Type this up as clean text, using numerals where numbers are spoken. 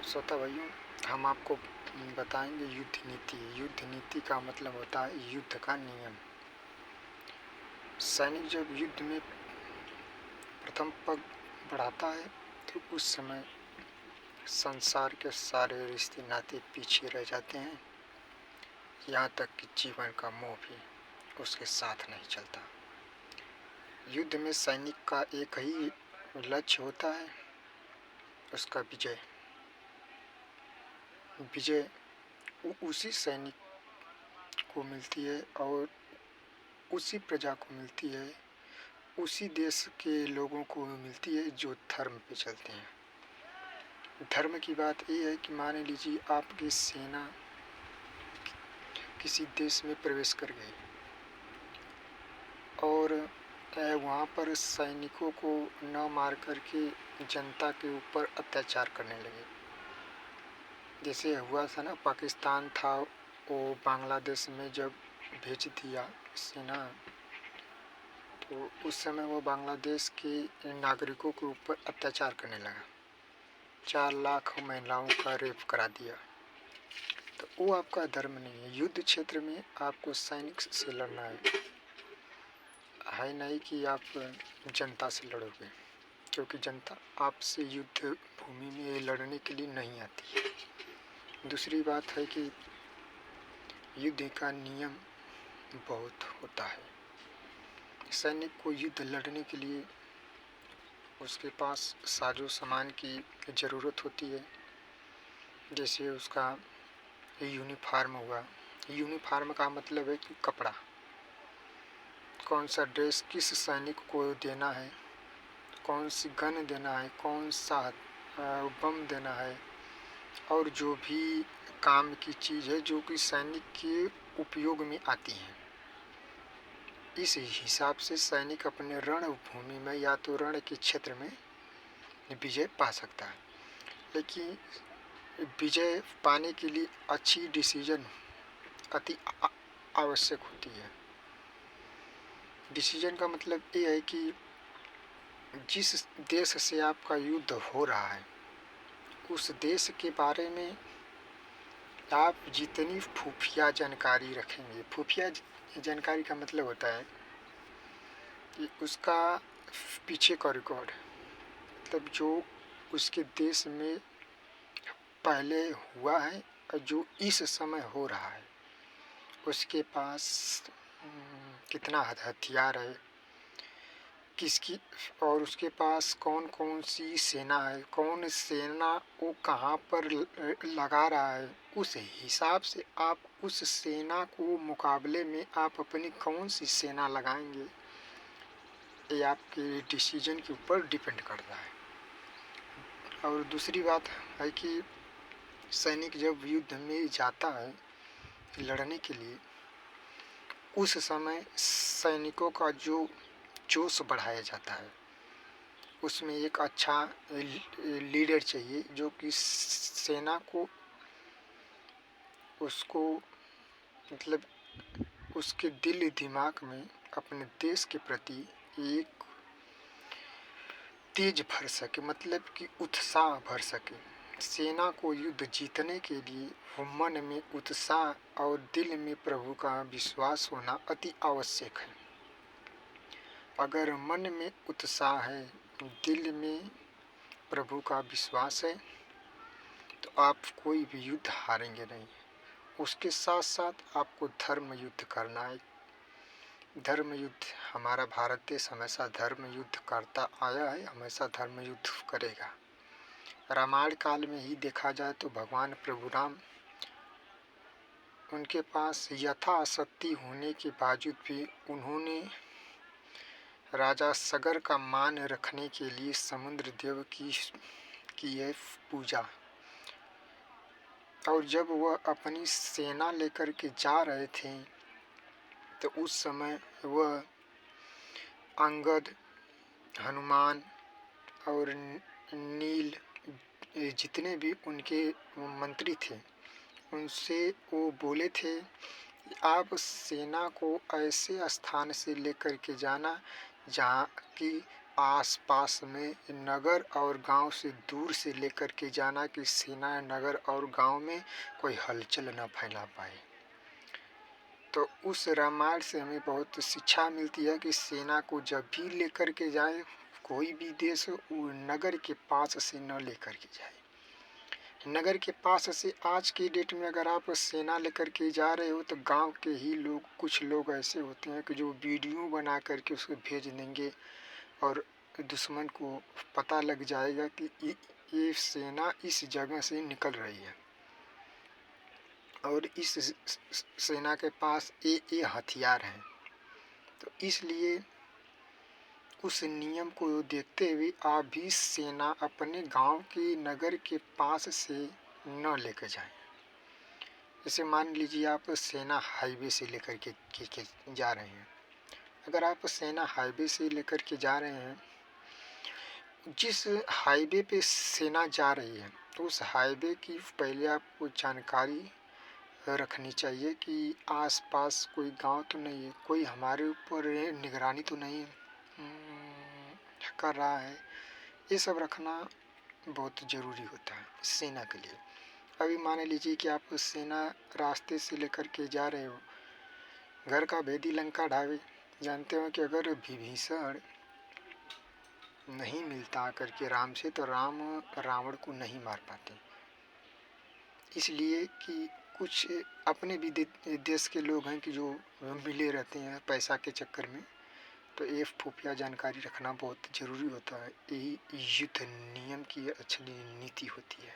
श्रोता भाइयों, हम आपको बताएंगे युद्ध नीति। युद्ध नीति का मतलब होता है युद्ध का नियम। सैनिक जब युद्ध में प्रथम पग बढ़ाता है तो उस समय संसार के सारे रिश्ते नाते पीछे रह जाते हैं, यहाँ तक कि जीवन का मोह भी उसके साथ नहीं चलता। युद्ध में सैनिक का एक ही लक्ष्य होता है, उसका विजय। विजय उसी सैनिक को मिलती है और उसी प्रजा को मिलती है, उसी देश के लोगों को मिलती है जो धर्म पे चलते हैं। धर्म की बात ये है कि मान लीजिए आपकी सेना किसी देश में प्रवेश कर गई और वहाँ पर सैनिकों को न मार करके जनता के ऊपर अत्याचार करने लगे। जैसे हुआ था ना, पाकिस्तान था वो बांग्लादेश में जब भेज दिया सेना, तो उस समय वो बांग्लादेश के नागरिकों के ऊपर अत्याचार करने लगा। 4 लाख महिलाओं का रेप करा दिया। तो वो आपका धर्म नहीं है। युद्ध क्षेत्र में आपको सैनिक से लड़ना है नहीं कि आप जनता से लड़ोगे, क्योंकि जनता आपसे युद्ध भूमि में लड़ने के लिए नहीं आती है। दूसरी बात है कि युद्ध का नियम बहुत होता है। सैनिक को युद्ध लड़ने के लिए उसके पास साजो सामान की ज़रूरत होती है। जैसे उसका यूनिफॉर्म हुआ। यूनिफॉर्म का मतलब है कि कपड़ा, कौन सा ड्रेस किस सैनिक को देना है, कौन सी गन देना है, कौन सा बम देना है, और जो भी काम की चीज़ है जो कि सैनिक के उपयोग में आती हैं। इस हिसाब से सैनिक अपने रणभूमि में या तो रण के क्षेत्र में विजय पा सकता है। लेकिन विजय पाने के लिए अच्छी डिसीजन अति आवश्यक होती है। डिसीजन का मतलब ये है कि जिस देश से आपका युद्ध हो रहा है उस देश के बारे में आप जितनी खुफिया जानकारी रखेंगे। खुफिया जानकारी का मतलब होता है कि उसका पीछे का रिकॉर्ड, मतलब जो उसके देश में पहले हुआ है और जो इस समय हो रहा है, उसके पास कितना हथियार है, किसकी, और उसके पास कौन कौन सी सेना है, कौन सेना वो कहाँ पर लगा रहा है, उस हिसाब से आप उस सेना को मुकाबले में आप अपनी कौन सी सेना लगाएंगे, ये आपके डिसीजन के ऊपर डिपेंड करता है। और दूसरी बात है कि सैनिक जब युद्ध में जाता है लड़ने के लिए, उस समय सैनिकों का जो जोश बढ़ाया जाता है, उसमें एक अच्छा लीडर चाहिए जो कि सेना को उसको मतलब उसके दिल दिमाग में अपने देश के प्रति एक तेज भर सके, मतलब कि उत्साह भर सके। सेना को युद्ध जीतने के लिए मन में उत्साह और दिल में प्रभु का विश्वास होना अति आवश्यक है। अगर मन में उत्साह है, दिल में प्रभु का विश्वास है, तो आप कोई भी युद्ध हारेंगे नहीं। उसके साथ साथ आपको धर्म युद्ध करना है। धर्म युद्ध, हमारा भारत देश हमेशा धर्म युद्ध करता आया है, हमेशा धर्म युद्ध करेगा। रामायण काल में ही देखा जाए तो भगवान प्रभु राम, उनके पास यथाशक्ति होने के बावजूद भी उन्होंने राजा सगर का मान रखने के लिए समुद्र देव की है पूजा। और जब वह अपनी सेना लेकर के जा रहे थे तो उस समय वह अंगद, हनुमान और नील, जितने भी उनके मंत्री थे, उनसे वो बोले थे कि आप सेना को ऐसे स्थान से लेकर के जाना जहाँ की आसपास में नगर और गांव से दूर से लेकर के जाना कि सेना नगर और गांव में कोई हलचल न फैला पाए। तो उस रामायण से हमें बहुत शिक्षा मिलती है कि सेना को जब भी लेकर के जाए, कोई भी देश वो नगर के पास से न लेकर के जाए। नगर के पास से आज की डेट में अगर आप सेना लेकर के जा रहे हो तो गांव के ही लोग, कुछ लोग ऐसे होते हैं कि जो वीडियो बना करके उसको भेज देंगे और दुश्मन को पता लग जाएगा कि ये सेना इस जगह से निकल रही है और इस सेना के पास ये हथियार हैं। तो इसलिए उस नियम को देखते हुए आप भी सेना अपने गांव के नगर के पास से न लेकर जाएं। जैसे मान लीजिए आप सेना हाईवे से लेकर के जा रहे हैं। अगर आप सेना हाईवे से लेकर के जा रहे हैं, जिस हाईवे पे सेना जा रही है तो उस हाईवे की पहले आपको जानकारी रखनी चाहिए कि आसपास कोई गांव तो नहीं है, कोई हमारे ऊपर निगरानी तो नहीं कर रहा है। ये सब रखना बहुत ज़रूरी होता है सेना के लिए। अभी मान लीजिए कि आप सेना रास्ते से लेकर के जा रहे हो, घर का भेदी लंका ढावे। जानते हो कि अगर विभीषण नहीं मिलता आकर के राम से तो राम रावण को नहीं मार पाते, इसलिए कि कुछ अपने भी देश के लोग हैं कि जो मिले रहते हैं पैसा के चक्कर में। तो ये खुफिया जानकारी रखना बहुत ज़रूरी होता है। यही युद्ध नियम की असली नीति होती है।